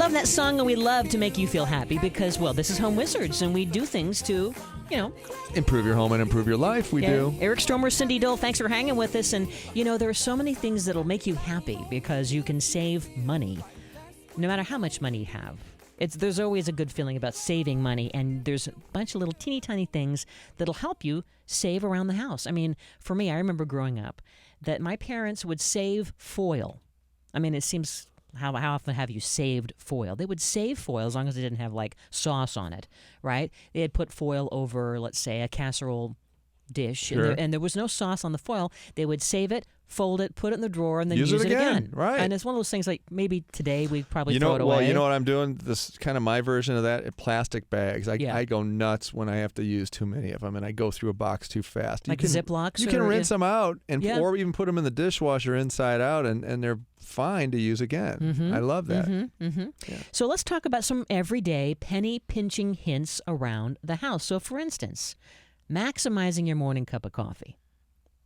love that song, and we love to make you feel happy because, well, this is Home Wizards, and we do things to, improve your home and improve your life. We do. Eric Stromer, Cindy Dole, thanks for hanging with us. And, there are so many things that'll make you happy because you can save money, no matter how much money you have. There's always a good feeling about saving money, and there's a bunch of little teeny tiny things that'll help you save around the house. I mean, for me, I remember growing up that my parents would save foil. I mean, it seems, how often have you saved foil? They would save foil as long as it didn't have like sauce on it, right? They had put foil over, let's say, a casserole dish, Sure. and there was no sauce on the foil. They would save it, fold it, put it in the drawer, and then Use use it again. Right. And it's one of those things like maybe today we'd probably throw it away. Well, you know what I'm doing? This is kind of my version of that. Plastic bags. I go nuts when I have to use too many of them, and I go through a box too fast. Like Ziplocs? You can rinse them out, or even put them in the dishwasher inside out, and they're fine to use again. Mm-hmm. I love that. Mm-hmm. Mm-hmm. Yeah. So let's talk about some everyday penny-pinching hints around the house. So, for instance, maximizing your morning cup of coffee.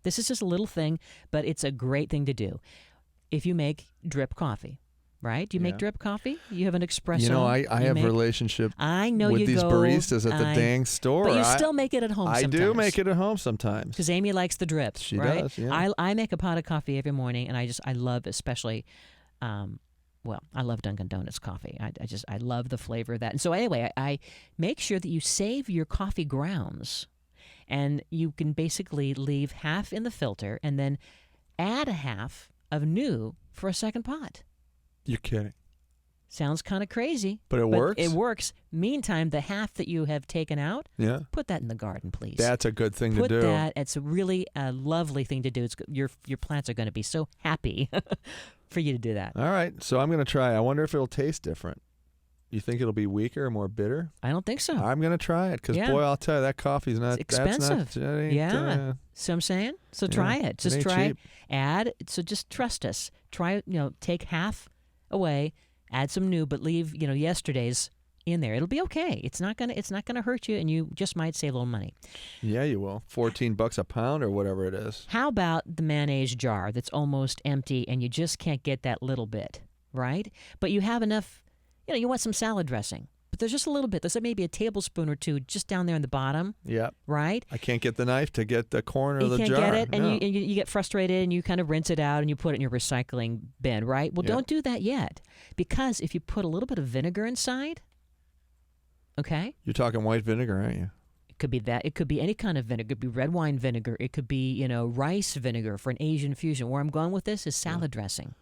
This is just a little thing, but it's a great thing to do. If you make drip coffee, right? Do you make drip coffee? You have an espresso? I have a relationship with these baristas at the dang store. But you still make it at home sometimes. I do make it at home sometimes. Because Amy likes the drip, She right? does, yeah. I make a pot of coffee every morning, and I love especially, I love Dunkin' Donuts coffee. I love the flavor of that. And so anyway, I make sure that you save your coffee grounds. And you can basically leave half in the filter and then add a half of new for a second pot. You're kidding. Sounds kind of crazy. But it works? It works. Meantime, the half that you have taken out, put that in the garden, please. That's a good thing to do. Put that. It's really a lovely thing to do. Your plants are going to be so happy for you to do that. All right. So I'm going to try. I wonder if it'll taste different. You think it'll be weaker or more bitter? I don't think so. I'm going to try it because, boy, I'll tell you, that coffee's not... It's expensive. So I'm saying? So try it. Just try. Cheap. Add. So just trust us. Try, take half away, add some new, but leave, yesterday's in there. It'll be okay. It's not gonna hurt you, and you just might save a little money. Yeah, you will. $14 a pound or whatever it is. How about the mayonnaise jar that's almost empty and you just can't get that little bit, right? But you have enough... you want some salad dressing, but there's just a little bit. There's maybe a tablespoon or two just down there in the bottom. Yeah. Right? I can't get the knife to get the corner of the jar. You can't get it, and you get frustrated, and you kind of rinse it out, and you put it in your recycling bin, right? Well, don't do that yet, because if you put a little bit of vinegar inside, okay? You're talking white vinegar, aren't you? It could be that. It could be any kind of vinegar. It could be red wine vinegar. It could be, rice vinegar for an Asian fusion. Where I'm going with this is salad dressing.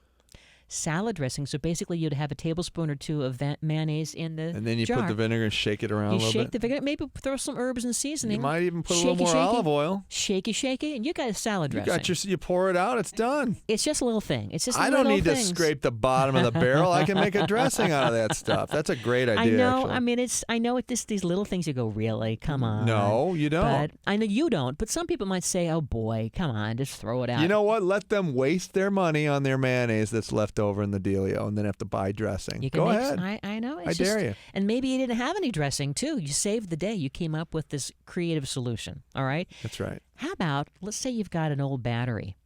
Salad dressing. So basically, you'd have a tablespoon or two of mayonnaise in the jar. And then you put the vinegar and shake it around a little bit. You shake the vinegar. Maybe throw some herbs and seasoning. You might even put a little more olive oil. Shaky, and you got a salad dressing. You pour it out. It's done. It's just a little thing. It's just I don't need to scrape the bottom of the barrel. I can make a dressing out of that stuff. That's a great idea. I know. Actually. I mean, I know it's these little things. You go, really? Come on. No, you don't. But I know you don't. But some people might say, oh boy, come on, just throw it out. You know what? Let them waste their money on their mayonnaise that's left over in the dealio, and then have to buy dressing. You can Go ahead. I know. I dare you. And maybe you didn't have any dressing, too. You saved the day. You came up with this creative solution, all right? That's right. How about, let's say you've got an old battery.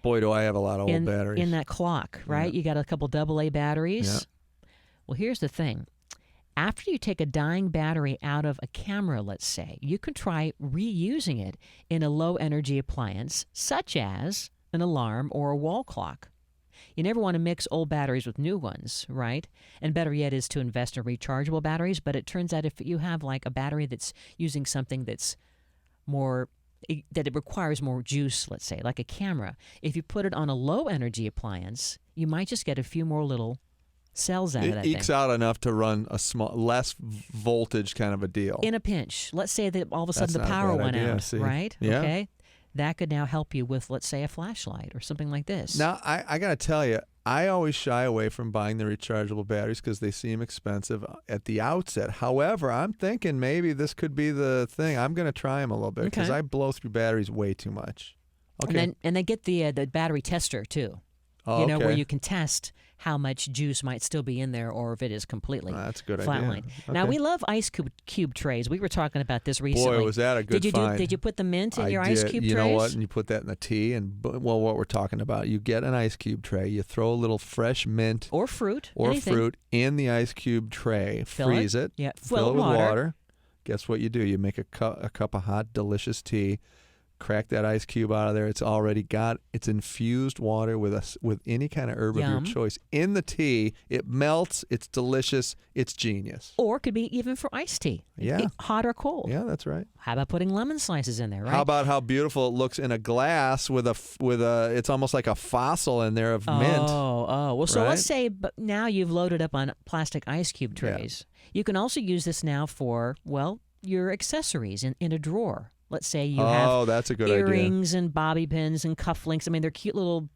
Boy, do I have a lot of old batteries. In that clock, right? Yeah. You got a couple AA batteries. Yeah. Well, here's the thing. After you take a dying battery out of a camera, let's say, you can try reusing it in a low-energy appliance, such as an alarm or a wall clock. You never want to mix old batteries with new ones, right? And better yet is to invest in rechargeable batteries. But it turns out if you have like a battery that's using something that's that it requires more juice, let's say, like a camera, if you put it on a low-energy appliance, you might just get a few more little cells out of that thing. It ekes out enough to run a less voltage kind of a deal. In a pinch. Let's say that all of a sudden the power went out, see? right? Yeah. Okay. That could now help you with, let's say, a flashlight or something like this. Now, I got to tell you, I always shy away from buying the rechargeable batteries because they seem expensive at the outset. However, I'm thinking maybe this could be the thing. I'm going to try them a little bit because I blow through batteries way too much. Okay. And then get the battery tester, too. Oh, you know, where okay. you can test how much juice might still be in there or if it is completely That's a good flatlined. idea. Now, Okay. we love ice cube trays. We were talking about this recently. Boy, was that a good find. Did you put the mint in I your did. ice cube You trays? know what? And you put that in the tea, and well, what we're talking about, you get an ice cube tray, you throw a little fresh mint Or fruit. or anything. fruit in the ice cube tray, Fill freeze it, Yeah, fill it with water. water. Guess what you do? You make a cup of hot, delicious tea. Crack that ice cube out of there. It's already got it's infused water with any kind of herb of Yum. your choice in the tea. It melts. It's delicious. It's genius. Or could be even for iced tea. Yeah. Hot or cold. Yeah, that's right. How about putting lemon slices in there, right? How about how beautiful it looks in a glass with a it's almost like a fossil in there of mint. Well, so right? let's say but now you've loaded up on plastic ice cube trays. You can also use this now for, well, your accessories in a drawer. Let's say you have That's a good idea. earrings and bobby pins and cufflinks. I mean, they're cute little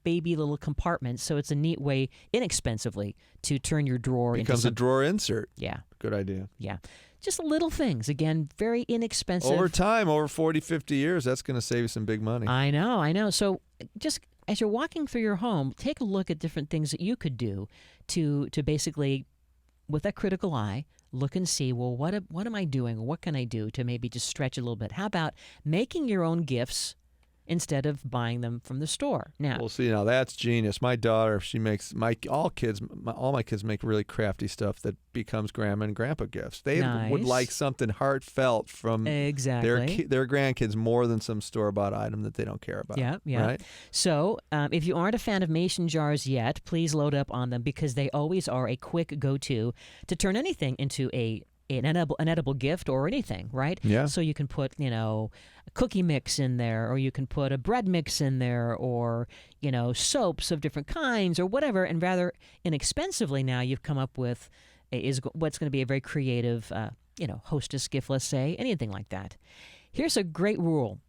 compartments, so it's a neat way, inexpensively, to turn your drawer Becomes into a drawer insert. Yeah, Good idea. yeah. Just little things. Again, very inexpensive. Over time, over 40, 50 years, that's going to save you some big money. I know. So just as you're walking through your home, take a look at different things that you could do to basically, with that critical eye, look and see, well, what am I doing? What can I do to maybe just stretch a little bit? How about making your own gifts instead of buying them from the store? Now, Well, see, now that's genius. My daughter, she makes all my kids make really crafty stuff that becomes grandma and grandpa gifts. They would Nice. like something heartfelt from exactly. their grandkids more than some store-bought item that they don't care about. Yeah. Right? So, if you aren't a fan of mason jars yet, please load up on them because they always are a quick go-to to turn anything into an edible gift or anything, right? Yeah. So you can put, a cookie mix in there, or you can put a bread mix in there, or, soaps of different kinds or whatever. And rather inexpensively now you've come up with is what's going to be a very creative, hostess gift, let's say, anything like that. Here's a great rule.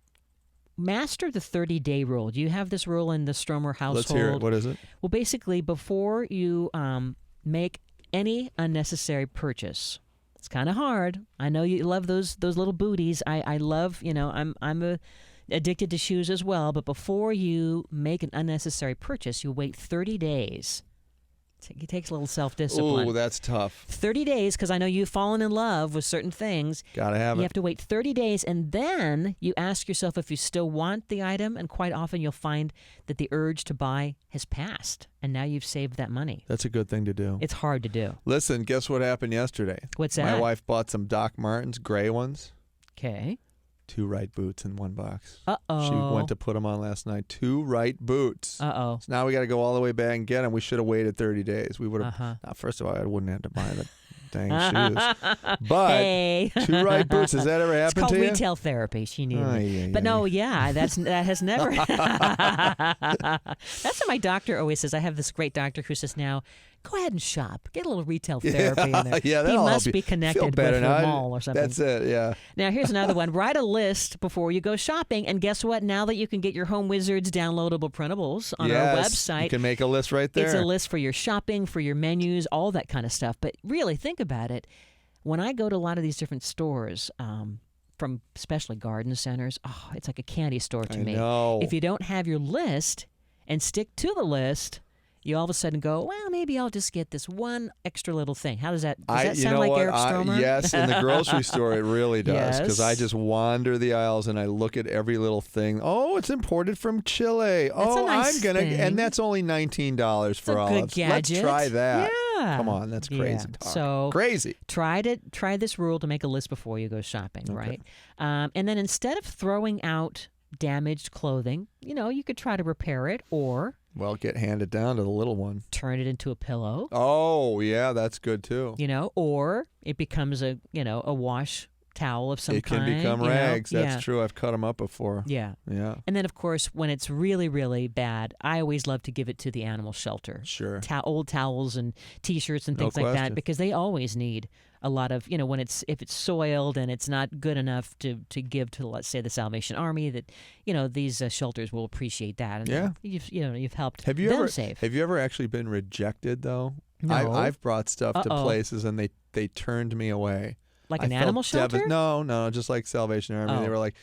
Master the 30-day rule. Do you have this rule in the Stromer household? Let's hear it. What is it? Well, basically, before you make any unnecessary purchase, it's kind of hard. I know you love those little booties. I love, I'm addicted to shoes as well. But before you make an unnecessary purchase, you wait 30 days. It takes a little self-discipline. Ooh, that's tough. 30 days, because I know you've fallen in love with certain things. Gotta have You it. have to wait 30 days, and then you ask yourself if you still want the item, and quite often you'll find that the urge to buy has passed, and now you've saved that money. That's a good thing to do. It's hard to do. Listen, guess what happened yesterday? What's My that? wife bought some Doc Martens, gray ones. Okay. 2 right boots in one box. Uh-oh. She went to put them on last night. 2 right boots. Uh-oh. So now we got to go all the way back and get them. We should have waited 30 days. We would have. Uh-huh. First of all, I wouldn't have to buy the dang shoes. But Hey. 2 right boots. Has that ever It's happened called to you? retail therapy. She knew. But Ay. no, yeah, that has never. That's what my doctor always says. I have this great doctor who says now, go ahead and shop. Get a little retail therapy in there. Yeah, he that'll help must you be connected feel with better the now. mall or something. That's it. Yeah. Now, here's another one. Write a list before you go shopping. And guess what? Now that you can get your Home Wizards downloadable printables on our Yes, website, you can make a list right there. it's a list for your shopping, for your menus, all that kind of stuff. But really, think about it. When I go to a lot of these different stores, from especially garden centers, it's like a candy store to I me. know. If you don't have your list and stick to the list, you all of a sudden go, well, maybe I'll just get this one extra little thing. How does that you sound know like what? Eric Stromer? Yes, in the grocery store it really does because I Yes. just wander the aisles and I look at every little thing. Oh, it's imported from Chile. a nice I'm gonna, thing. and that's only $19 for a good olives. Let's gadget. try that. Yeah. Come on, that's crazy Yeah. talk. So crazy. try this rule to make a list before you go shopping, right? And then instead of throwing out damaged clothing, you could try to repair it or Well, get handed down to the little one. turn it into a pillow, Oh, yeah, that's good too. or it becomes a wash towel of some It can kind. become you know? rags. Yeah. That's true. I've cut them up before. Yeah. Yeah, And then, of course, when it's really, really bad, I always love to give it to the animal shelter. sure. Old towels and T-shirts and No things like that, question. because they always need a lot of, if it's soiled and it's not good enough to give to, let's say, the Salvation Army, that these shelters will appreciate that. And Yeah. you've helped Have you them ever save. Have you ever actually been rejected though? No. I've brought stuff to Uh-oh. places and they turned me away. Like I an felt animal shelter? No, just like Salvation Army. They Oh. were like,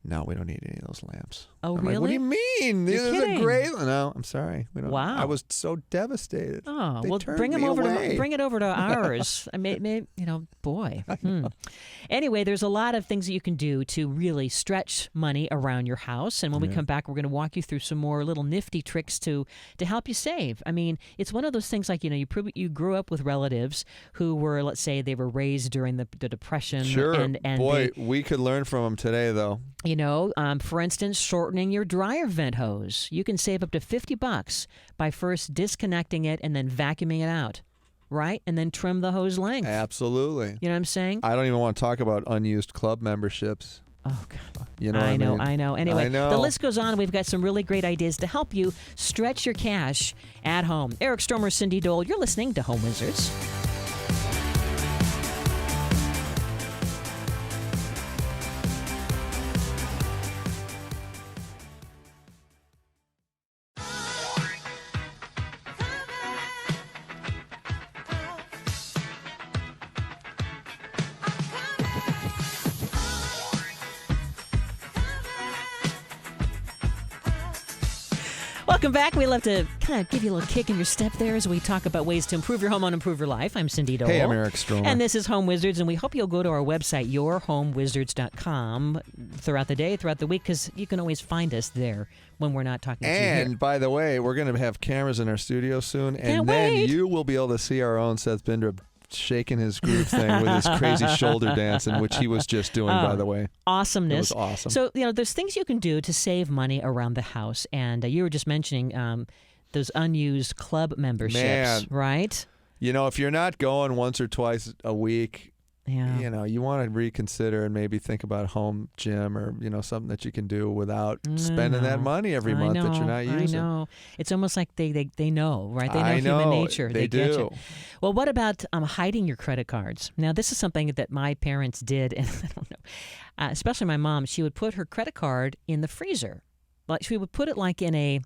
no, we don't need any of those lamps. Oh, I'm really? like, what do you mean? You're These are kidding. great. No, I'm sorry. We don't. Wow. I was so devastated. Oh, They well, turned bring him me over away. bring it over to ours. I may, boy. Anyway, there's a lot of things that you can do to really stretch money around your house. And when we come back, we're going to walk you through some more little nifty tricks to help you save. I mean, it's one of those things like, you grew up with relatives who were, let's say, they were raised during the Depression. Sure. And Boy, they, we could learn from them today, though. for instance, shortening your dryer vent hose. You can save up to $50 by first disconnecting it and then vacuuming it out, right? And then trim the hose length. Absolutely. You know what I'm saying? I don't even want to talk about unused club memberships. Oh, God. You know I what know, I mean? I know. Anyway, I know. the list goes on. We've got some really great ideas to help you stretch your cash at home. Eric Stromer, Cindy Dole, you're listening to Home Wizards. Welcome back. We love to kind of give you a little kick in your step there as we talk about ways to improve your home and improve your life. I'm Cindy Dole. Hey, I'm Eric Stromer. And this is Home Wizards, and we hope you'll go to our website, yourhomewizards.com, throughout the day, throughout the week, because you can always find us there when we're not talking to you here. And by the way, we're going to have cameras in our studio soon, Can't and then wait. you will be able to see our own Seth Binder shaking his groove thing with his crazy shoulder dance, in which he was just doing, by the way. Awesomeness. It was awesome. So, there's things you can do to save money around the house, and you were just mentioning those unused club memberships, Man. right? If you're not going once or twice a week, Yeah. you want to reconsider and maybe think about home gym or, something that you can do without spending that money every month that you're not using. I know. It's almost like they know, right? They know I human know. nature. They get do. you. Well, what about hiding your credit cards? Now, this is something that my parents did, and I don't know, especially my mom. She would put her credit card in the freezer. Like she would put it like in a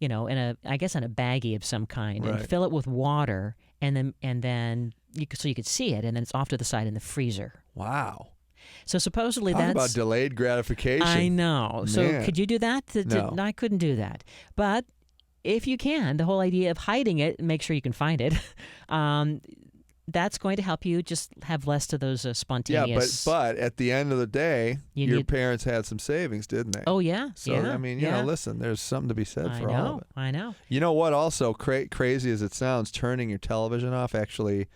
baggie of some kind, and Right. fill it with water, and then you could see it, and then it's off to the side in the freezer. Wow. So supposedly Talk that's about delayed gratification. I know. So Man. could you do that? No. I couldn't do that. But if you can, the whole idea of hiding it, make sure you can find it. That's going to help you just have less of those spontaneous. Yeah, but at the end of the day, You your need- parents had some savings, didn't they? Oh yeah. So, yeah. I mean, yeah. listen, there's something to be said I for all of know. it. I know. You know what? Also, crazy as it sounds, turning your television off actually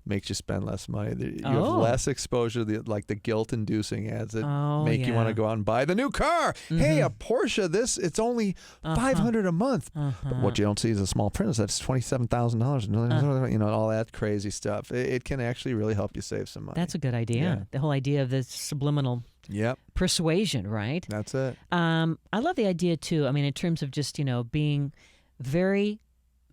makes you spend less money. You have Oh. less exposure to the guilt-inducing ads that Oh, make you want yeah. to go out and buy the new car. Hey, a Porsche, it's only $500 a month. But what you don't see is a small print is that's $27,000. All that crazy stuff. It can actually really help you save some money. That's a good idea. Yeah. The whole idea of the subliminal Yep, persuasion, right? that's it. I love the idea too. I mean, in terms of just being very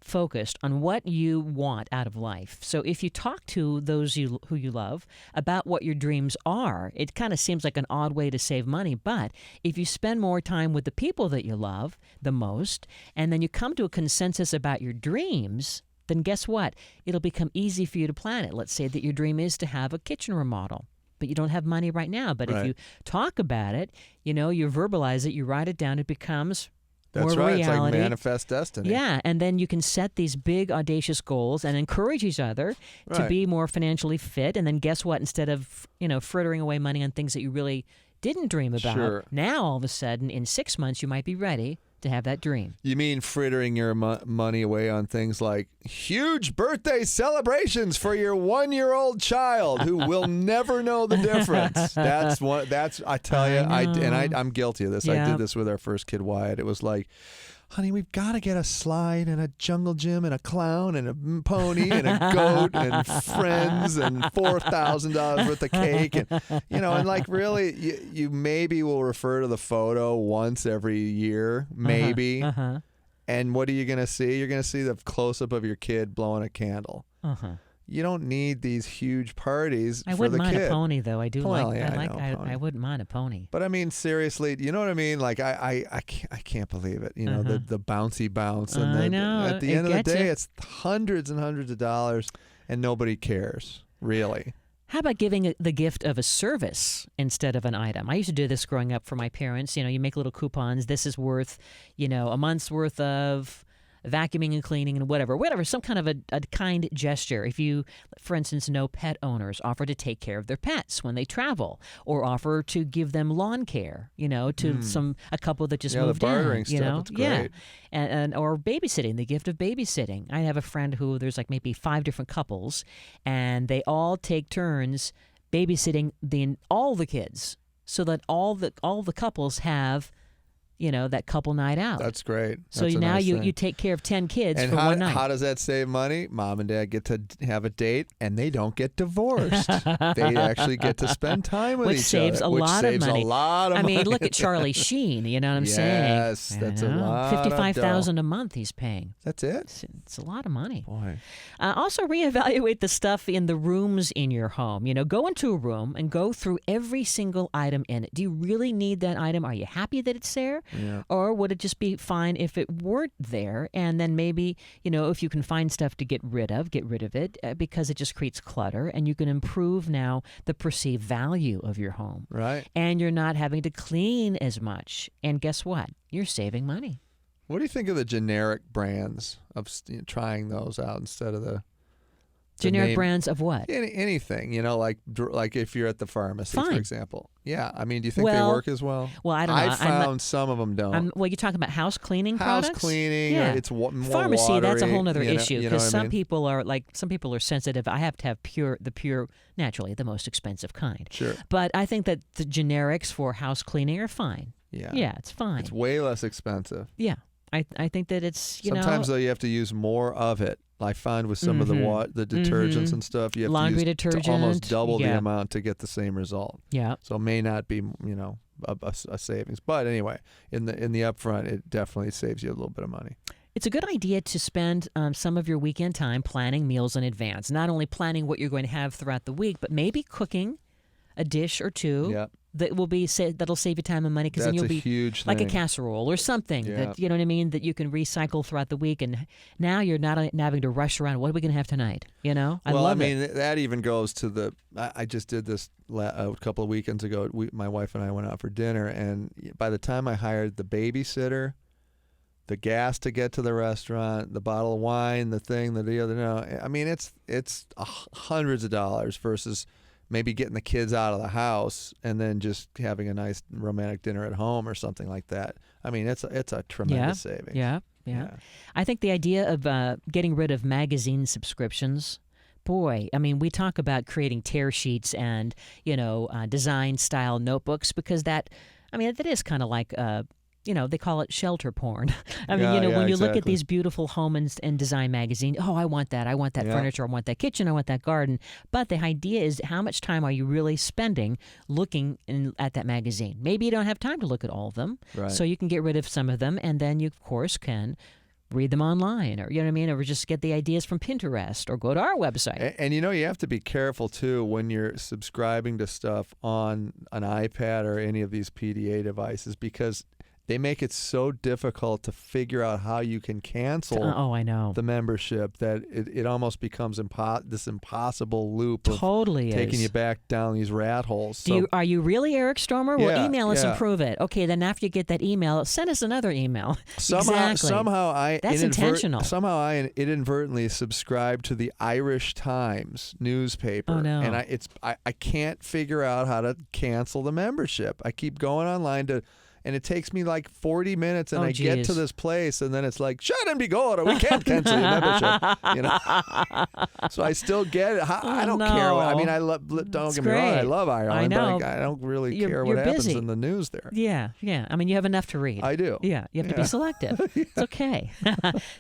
focused on what you want out of life. So if you talk to those who you love about what your dreams are, it kind of seems like an odd way to save money. But if you spend more time with the people that you love the most, and then you come to a consensus about your dreams, then guess what? It'll become easy for you to plan it. Let's say that your dream is to have a kitchen remodel, but you don't have money right now. But if Right. you talk about it, you verbalize it, you write it down, it becomes That's more right. reality. It's like manifest destiny. Yeah, and then you can set these big, audacious goals and encourage each other to Right. be more financially fit. And then guess what? Instead of, frittering away money on things that you really didn't dream about, Sure. now all of a sudden, in 6 months, you might be ready to have that dream. You mean frittering your money away on things like huge birthday celebrations for your 1-year-old child who will never know the difference? That's I tell you, I'm guilty of this. I Yeah. did this with our first kid, Wyatt. It was like, honey, we've got to get a slide and a jungle gym and a clown and a pony and a goat and friends and $4,000 worth of cake and like really you maybe will refer to the photo once every year, maybe. Uh-huh. And what are you going to see? You're going to see the close-up of your kid blowing a candle. Uh-huh. You don't need these huge parties I for wouldn't the mind kid. a pony, though. I do Well, like. yeah, I I know a pony. I wouldn't mind a pony. But I mean, seriously, you know what I mean? Like I can't believe it. The bouncy bounce, and I then know. at the It end of the gets day, you. it's hundreds and hundreds of dollars, and nobody cares really. How about giving the gift of a service instead of an item? I used to do this growing up for my parents. You make little coupons. This is worth, a month's worth of vacuuming and cleaning and whatever, some kind of a kind gesture. If you, for instance, know pet owners offer to take care of their pets when they travel, or offer to give them lawn care, to a couple that just moved the bartering in, stuff, it's great. and or babysitting, the gift of babysitting. I have a friend who there's like maybe 5 different couples, and they all take turns babysitting all the kids, so that all the couples have that couple night out. That's great. So That's a now nice you thing. take care of 10 kids And for one night. how does that save money? Mom and dad get to have a date, and they don't get divorced. They actually get to spend time with Which each saves other. a which lot saves of money. a lot of money. I mean, look at Charlie Sheen. You know what I'm saying? Yes, that's a lot of dough. $55,000 a month he's paying. That's it? It's a lot of money. Boy. Also, reevaluate the stuff in the rooms in your home. Go into a room and go through every single item in it. Do you really need that item? Are you happy that it's there? Yeah. Or would it just be fine if it weren't there? And then maybe, if you can find stuff to get rid of it, because it just creates clutter, and you can improve now the perceived value of your home. Right. And you're not having to clean as much. And guess what? You're saving money. What do you think of the generic brands of trying those out instead of the Generic name, brands of what? anything, like if you're at the pharmacy, Fine. for example. Yeah, I mean, do you think they Well- work as well? Well, I don't know. I found some of them don't. You're talking about house cleaning House products? cleaning, Yeah. it's more Pharmacy, that's a watery, whole other you know- issue, you know because what I mean? some people are sensitive. I have to have naturally the most expensive kind. Sure. But I think that the generics for house cleaning are fine. Yeah. Yeah, it's fine. It's way less expensive. Yeah. I think that it's, Sometimes though you have to use more of it. I find with some of the detergents and stuff, you have Laundry to use detergent. to almost double the Yeah. amount to get the same result. Yeah. So it may not be, a savings. But anyway, in the upfront, it definitely saves you a little bit of money. It's a good idea to spend some of your weekend time planning meals in advance. Not only planning what you're going to have throughout the week, but maybe cooking a dish or two Yeah. that'll save you time and money, because then That's you'll a be huge like thing. a casserole or something Yeah. that, you know what I mean, that you can recycle throughout the week. And now you're not having to rush around. What are we going to have tonight? I love it. That even goes to I just did this a couple of weekends ago. My wife and I went out for dinner, and by the time I hired the babysitter, the gas to get to the restaurant, the bottle of wine, the other, no, I mean, it's hundreds of dollars versus maybe getting the kids out of the house and then just having a nice romantic dinner at home or something like that. I mean, it's a tremendous savings. Yeah. I think the idea of getting rid of magazine subscriptions, boy, I mean, we talk about creating tear sheets and, design style notebooks, because that is kind of like, they call it shelter porn. I mean, when you look at exactly. these beautiful home and design magazines, oh, I want that Yeah. furniture, I want that kitchen, I want that garden. But the idea is, how much time are you really spending looking at that magazine? Maybe you don't have time to look at all of them, Right. so you can get rid of some of them, and then you, of course, can read them online, or or just get the ideas from Pinterest, or go to our website. And you have to be careful too when you're subscribing to stuff on an iPad or any of these PDA devices, because they make it so difficult to figure out how you can cancel I know. the membership that it almost becomes this impossible loop of Totally taking is. you back down these rat holes. So Are you really Eric Stromer? Well, Yeah, email us and yeah. prove it. Okay, then after you get that email, send us another email. somehow I That's intentional. Somehow I inadvertently subscribed to the Irish Times newspaper. Oh, no. And I can't figure out how to cancel the membership. I keep going online and it takes me like 40 minutes, and Oh, I get to geez. this place, and then it's like, shut and be good, or we can't cancel your membership. So I still get it. I don't care. I mean, I love. Don't It's get me wrong. I great. love Ireland, I know. but I don't really You're- care what you're happens busy. in the news there. Yeah. I mean, you have enough to read. I do. Yeah, you have to be Yeah. selective. It's okay.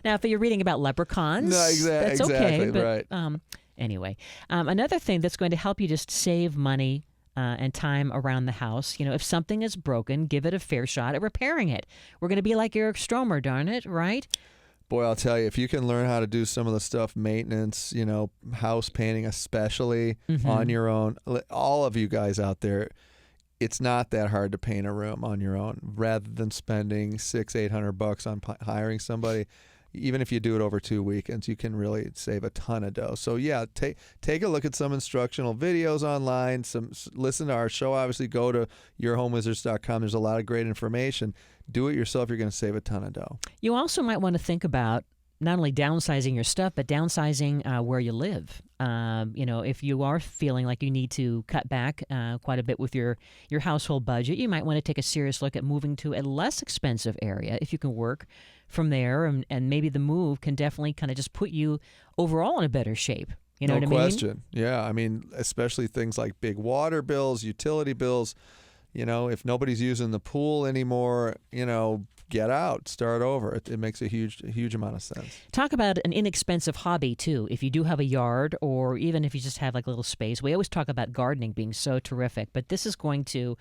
Now, if you're reading about leprechauns, No, that's okay. exactly, But right. anyway, another thing that's going to help you just save money and time around the house. If something is broken, give it a fair shot at repairing it. We're going to be like Eric Stromer, darn it, right? Boy, I'll tell you, if you can learn how to do some of the stuff, maintenance, house painting especially on your own, all of you guys out there, it's not that hard to paint a room on your own. Rather than spending $600-800 on hiring somebody, even if you do it over 2 weekends, you can really save a ton of dough. So yeah, take a look at some instructional videos online. Listen to our show. Obviously, go to yourhomewizards.com. There's a lot of great information. Do it yourself. You're going to save a ton of dough. You also might want to think about not only downsizing your stuff, but downsizing where you live. If you are feeling like you need to cut back quite a bit with your household budget, you might want to take a serious look at moving to a less expensive area if you can work from there. And maybe the move can definitely kind of just put you overall in a better shape. You know what I mean? No question. Yeah. I mean, especially things like big water bills, utility bills. If nobody's using the pool anymore, get out, start over. It makes a huge amount of sense. Talk about an inexpensive hobby too. If you do have a yard, or even if you just have like a little space, we always talk about gardening being so terrific, but this is going to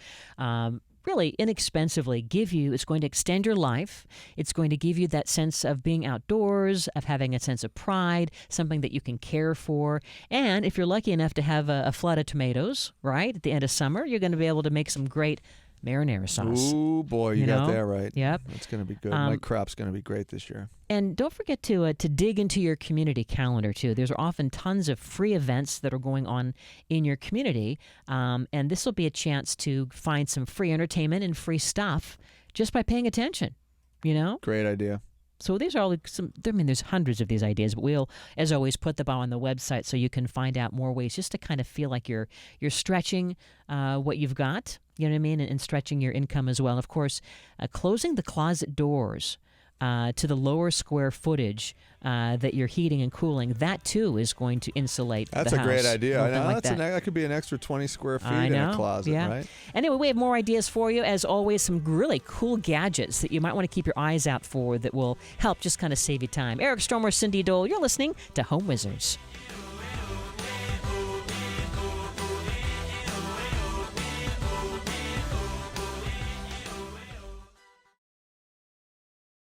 really inexpensively it's going to extend your life. It's going to give you that sense of being outdoors, of having a sense of pride, something that you can care for. And if you're lucky enough to have a flood of tomatoes, right, at the end of summer, you're going to be able to make some great marinara sauce. Ooh, boy, you got that right. Yep. That's going to be good. My crop's going to be great this year. And don't forget to dig into your community calendar, too. There's often tons of free events that are going on in your community, and this will be a chance to find some free entertainment and free stuff just by paying attention, Great idea. So these are all there's hundreds of these ideas, but we'll, as always, put them on the website so you can find out more ways just to kind of feel like you're stretching what you've got, you know what I mean, and stretching your income as well. And of course, closing the closet doors to the lower square footage that you're heating and cooling, that too is going to insulate That's the a house. great idea. I know Like that could be an extra 20 square feet in a closet, right? Anyway, we have more ideas for you. As always, some really cool gadgets that you might want to keep your eyes out for that will help just kind of save you time. Eric Stromer, Cindy Dole, you're listening to Home Wizards.